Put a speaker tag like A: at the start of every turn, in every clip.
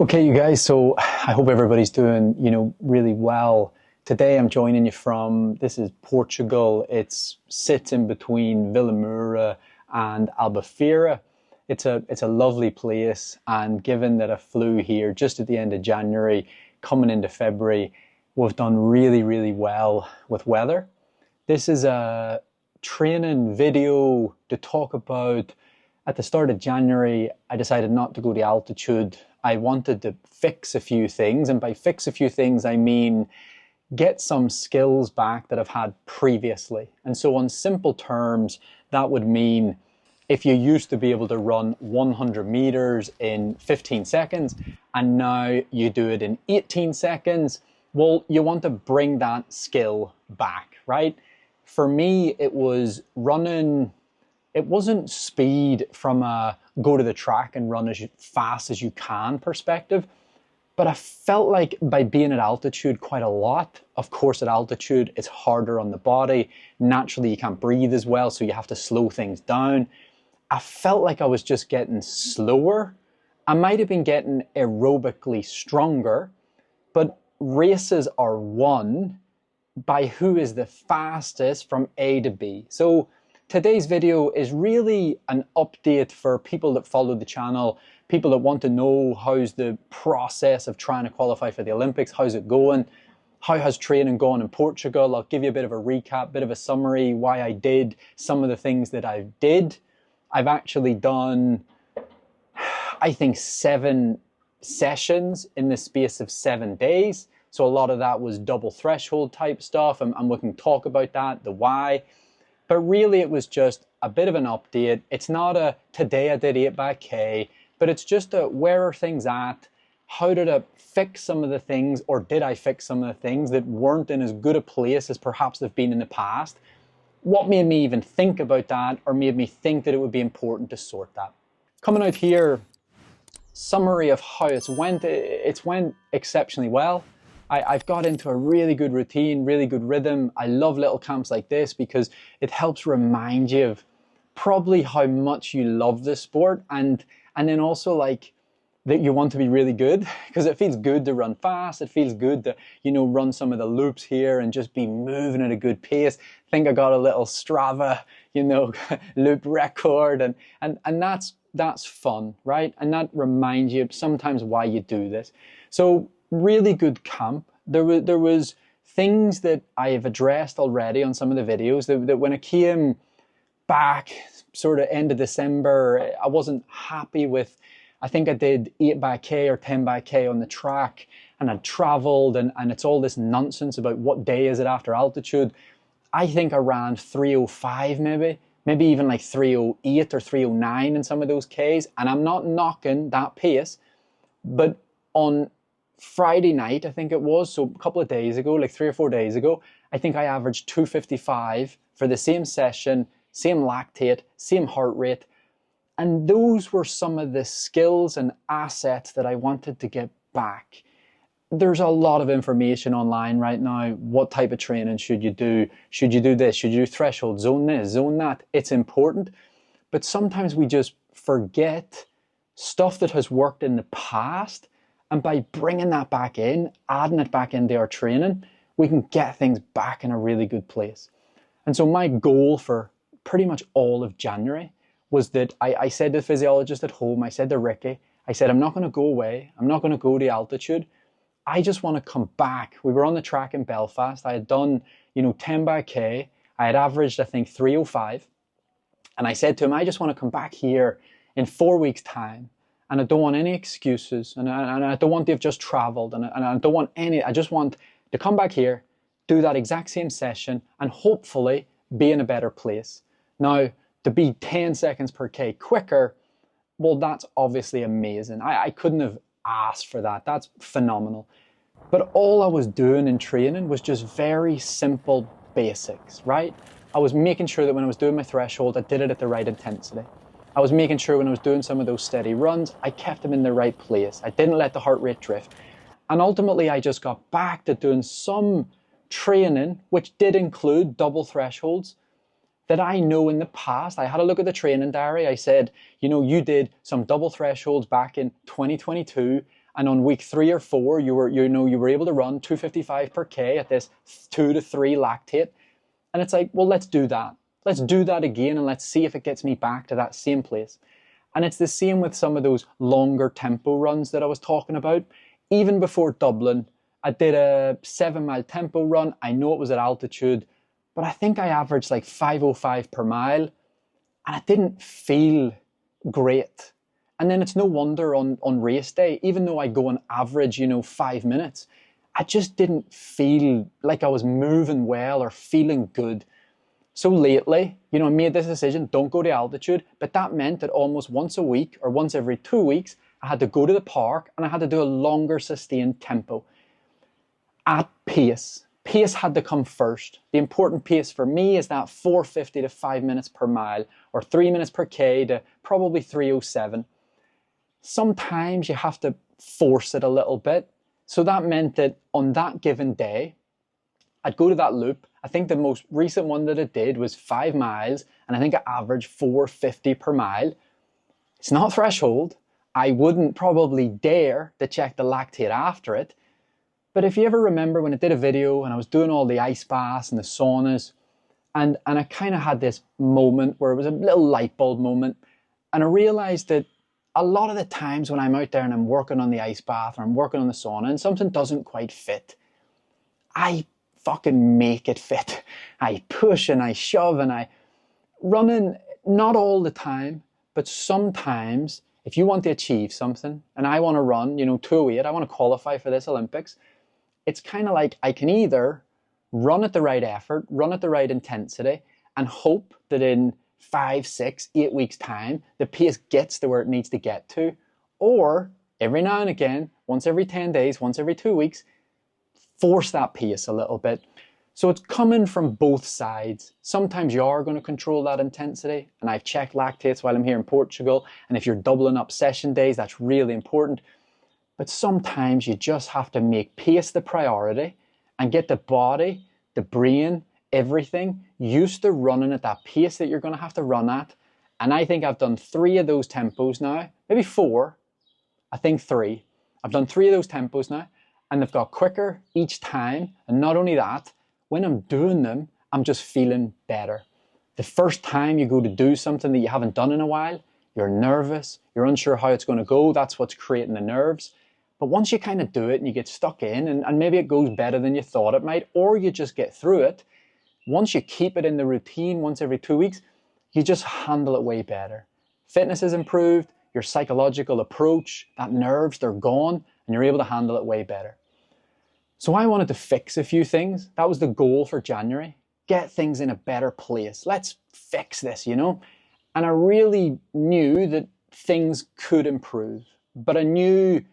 A: Okay, you guys, so I hope everybody's doing, really well. Today I'm joining you from, this is Portugal. It sits in between Vilamoura and Albufeira. It's a lovely place, and given that I flew here just at the end of January, coming into February, we've done really, really well with weather. This is a training video to talk about. At the start of January, I decided not to go to altitude. I wanted to fix a few things, and by fix a few things, I mean get some skills back that I've had previously. And so on simple terms, that would mean if you used to be able to run 100 meters in 15 seconds and now you do it in 18 seconds, well, you want to bring that skill back, right? For me, it was running. It wasn't speed from a go to the track and run as fast as you can perspective, but I felt like by being at altitude quite a lot, of course at altitude it's harder on the body, naturally you can't breathe as well, so you have to slow things down. I felt like I was just getting slower. I might have been getting aerobically stronger, but races are won by who is the fastest from A to B. So today's video is really an update for people that follow the channel, people that want to know how's the process of trying to qualify for the Olympics, how's it going, how has training gone in Portugal. I'll give you a bit of a recap, bit of a summary, why I did some of the things that I did. I've actually done, I think, 7 sessions in the space of 7 days. So a lot of that was double threshold type stuff, and we can talk about that, the why. But really it was just a bit of an update. It's not a today I did 8 by K, but it's just a where are things at? How did I fix some of the things, or did I fix some of the things that weren't in as good a place as perhaps they've been in the past? What made me even think about that, or made me think that it would be important to sort that? Coming out here, summary of how it's went exceptionally well. I've got into a really good routine, really good rhythm. I love little camps like this because it helps remind you of probably how much you love this sport, and then also like that you want to be really good, because it feels good to run fast. It feels good to, run some of the loops here and just be moving at a good pace. I think I got a little Strava, loop record, and that's fun, right? And that reminds you sometimes why you do this. So really good camp. There was things that I have addressed already on some of the videos that when I came back sort of end of December, I wasn't happy with. I think I did 8 by K or 10 by K on the track, and I'd traveled, and it's all this nonsense about what day is it after altitude. I think I ran 3:05 maybe even like 3:08 or 3:09 in some of those Ks, and I'm not knocking that pace, but on Friday night, I think it was, so a couple of days ago, like 3 or 4 days ago, I think I averaged 2:55 for the same session, same lactate, same heart rate. And those were some of the skills and assets that I wanted to get back. There's a lot of information online right now. What type of training should you do? Should you do this? Should you do threshold, zone this, zone that? It's important. But sometimes we just forget stuff that has worked in the past. And by bringing that back in, adding it back into our training, we can get things back in a really good place. And so my goal for pretty much all of January was that I said to the physiologist at home, I said to Ricky, I said, I'm not going to go away. I'm not going to go to altitude. I just want to come back. We were on the track in Belfast. I had done, 10 by K. I had averaged, I think, 3:05. And I said to him, I just want to come back here in 4 weeks' time. And I don't want any excuses, and I don't want to have just traveled, and I don't want any. I just want to come back here, do that exact same session, and hopefully be in a better place. Now, to be 10 seconds per K quicker, well, that's obviously amazing. I couldn't have asked for that. That's phenomenal. But all I was doing in training was just very simple basics, right? I was making sure that when I was doing my threshold, I did it at the right intensity. I was making sure when I was doing some of those steady runs, I kept them in the right place. I didn't let the heart rate drift. And ultimately, I just got back to doing some training, which did include double thresholds, that I know in the past. I had a look at the training diary. I said, you did some double thresholds back in 2022. And on week 3 or 4, you were able to run 255 per K at this 2 to 3 lactate. And it's like, well, let's do that. Let's do that again and let's see if it gets me back to that same place. And it's the same with some of those longer tempo runs that I was talking about. Even before Dublin, I did a 7-mile tempo run. I know it was at altitude, but I think I averaged like 5:05 per mile, and it didn't feel great. And then it's no wonder on race day, even though I go on average, 5 minutes, I just didn't feel like I was moving well or feeling good. So lately, I made this decision, don't go to altitude, but that meant that almost once a week or once every 2 weeks, I had to go to the park and I had to do a longer sustained tempo at pace. Pace had to come first. The important pace for me is that 4:50 to 5 minutes per mile, or 3 minutes per K to probably 3:07. Sometimes you have to force it a little bit. So that meant that on that given day, I'd go to that loop. I think the most recent one that I did was 5 miles, and I think I averaged 4:50 per mile. It's not threshold. I wouldn't probably dare to check the lactate after it. But if you ever remember when I did a video and I was doing all the ice baths and the saunas, and I kind of had this moment where it was a little light bulb moment, and I realized that a lot of the times when I'm out there and I'm working on the ice bath or I'm working on the sauna and something doesn't quite fit, I fucking make it fit. I push and I shove and I running, not all the time, but sometimes if you want to achieve something and I want to run, 2:08, I want to qualify for this Olympics, it's kind of like I can either run at the right effort, run at the right intensity, and hope that in 5, 6, 8 weeks time, the pace gets to where it needs to get to, or every now and again, once every 10 days, once every 2 weeks, force that pace a little bit. So it's coming from both sides. Sometimes you are going to control that intensity, and I've checked lactates while I'm here in Portugal, and if you're doubling up session days, that's really important. But sometimes you just have to make pace the priority and get the body, the brain, everything used to running at that pace that you're going to have to run at. And I think I've done 3 of those tempos now, maybe 4, I think 3. I've done 3 of those tempos now, and they've got quicker each time. And not only that, when I'm doing them, I'm just feeling better. The first time you go to do something that you haven't done in a while, you're nervous, you're unsure how it's going to go, that's what's creating the nerves. But once you kind of do it and you get stuck in, and maybe it goes better than you thought it might, or you just get through it, once you keep it in the routine once every 2 weeks, you just handle it way better. Fitness is improved, your psychological approach, that nerves, they're gone, and you're able to handle it way better. So I wanted to fix a few things. That was the goal for January. Get things in a better place. Let's fix this, And I really knew that things could improve, but I knew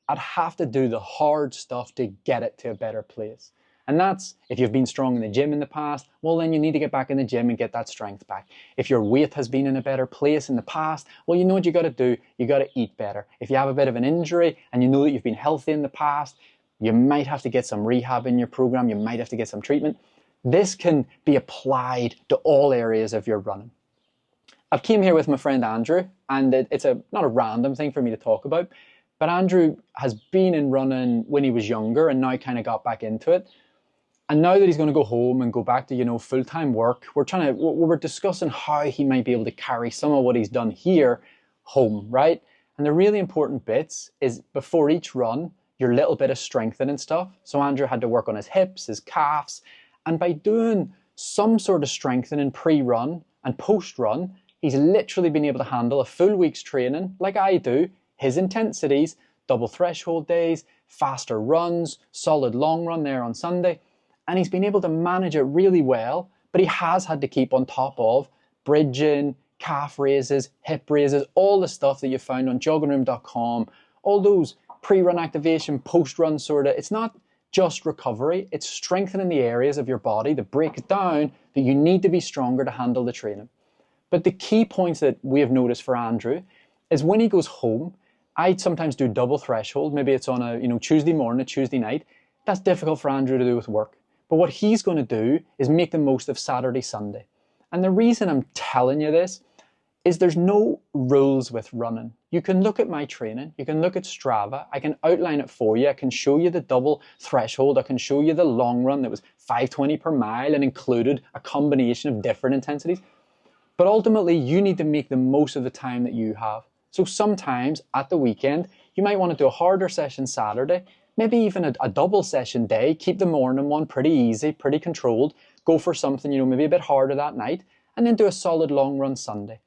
A: I'd have to do the hard stuff to get it to a better place. And that's, if you've been strong in the gym in the past, well, then you need to get back in the gym and get that strength back. If your weight has been in a better place in the past, well, you know what you got to do? You got to eat better. If you have a bit of an injury and you know that you've been healthy in the past, you might have to get some rehab in your program. You might have to get some treatment. This can be applied to all areas of your running. I've came here with my friend Andrew, and it's not a random thing for me to talk about, but Andrew has been in running when he was younger and now kind of got back into it. And now that he's going to go home and go back to, full-time work, we're discussing how he might be able to carry some of what he's done here home, right? And the really important bits is before each run, your little bit of strengthening stuff. So Andrew had to work on his hips, his calves, and by doing some sort of strengthening pre-run and post-run, he's literally been able to handle a full week's training like I do, his intensities, double threshold days, faster runs, solid long run there on Sunday. And he's been able to manage it really well, but he has had to keep on top of bridging, calf raises, hip raises, all the stuff that you found on joggingroom.com, all those pre-run activation, post-run it's not just recovery, it's strengthening the areas of your body that break it down that you need to be stronger to handle the training. But the key points that we have noticed for Andrew is when he goes home, I sometimes do double threshold. Maybe it's on a Tuesday morning, a Tuesday night. That's difficult for Andrew to do with work. But what he's going to do is make the most of Saturday, Sunday. And the reason I'm telling you this is there's no rules with running. you can look at my training, you can look at Strava, I can outline it for you, I can show you the double threshold, I can show you the long run that was 5:20 per mile and included a combination of different intensities. But ultimately, you need to make the most of the time that you have. So sometimes at the weekend, you might want to do a harder session Saturday, maybe even a double session day, keep the morning one pretty easy, pretty controlled, go for something, maybe a bit harder that night, and then do a solid long run Sunday.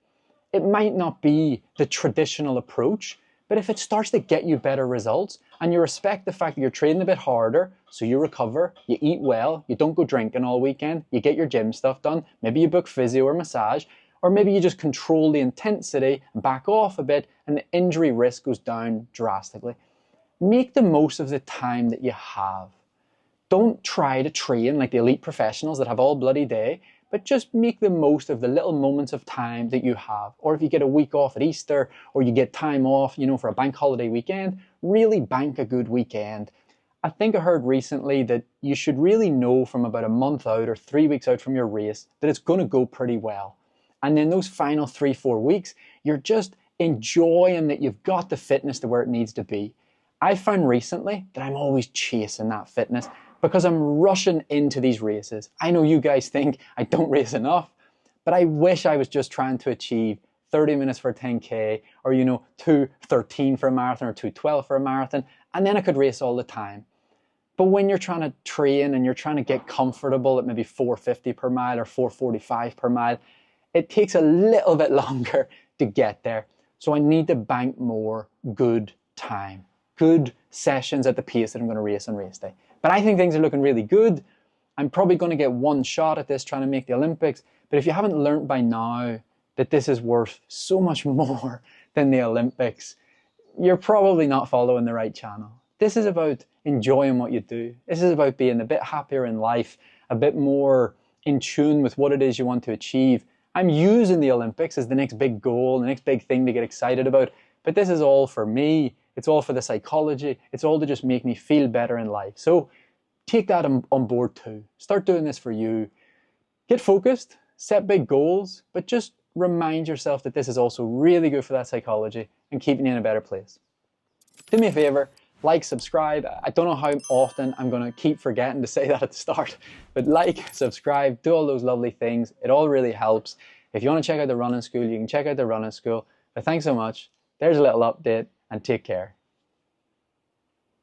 A: It might not be the traditional approach, but if it starts to get you better results and you respect the fact that you're training a bit harder, so you recover, you eat well, you don't go drinking all weekend, you get your gym stuff done, maybe you book physio or massage, or maybe you just control the intensity, back off a bit, and the injury risk goes down drastically. Make the most of the time that you have. Don't try to train like the elite professionals that have all bloody day, but just make the most of the little moments of time that you have. Or if you get a week off at Easter, or you get time off, for a bank holiday weekend, really bank a good weekend. I think I heard recently that you should really know from about a month out or 3 weeks out from your race that it's going to go pretty well. And then those final 3-4 weeks, you're just enjoying that you've got the fitness to where it needs to be. I found recently that I'm always chasing that fitness because I'm rushing into these races. I know you guys think I don't race enough, but I wish I was just trying to achieve 30 minutes for a 10K or, 2:13 for a marathon or 2:12 for a marathon, and then I could race all the time. But when you're trying to train and you're trying to get comfortable at maybe 4:50 per mile or 4:45 per mile, it takes a little bit longer to get there. So I need to bank more good time, good sessions at the pace that I'm going to race on race day. But I think things are looking really good. I'm probably going to get one shot at this trying to make the Olympics. But if you haven't learned by now that this is worth so much more than the Olympics, you're probably not following the right channel. This is about enjoying what you do. This is about being a bit happier in life, a bit more in tune with what it is you want to achieve. I'm using the Olympics as the next big goal, the next big thing to get excited about. But this is all for me. It's all for the psychology. It's all to just make me feel better in life. So take that on board too. Start doing this for you. Get focused, set big goals, but just remind yourself that this is also really good for that psychology and keeping you in a better place. Do me a favor, like, subscribe. I don't know how often I'm going to keep forgetting to say that at the start, but like, subscribe, do all those lovely things. It all really helps. If you want to check out the running school, you can check out the running school. But thanks so much. There's a little update and take care.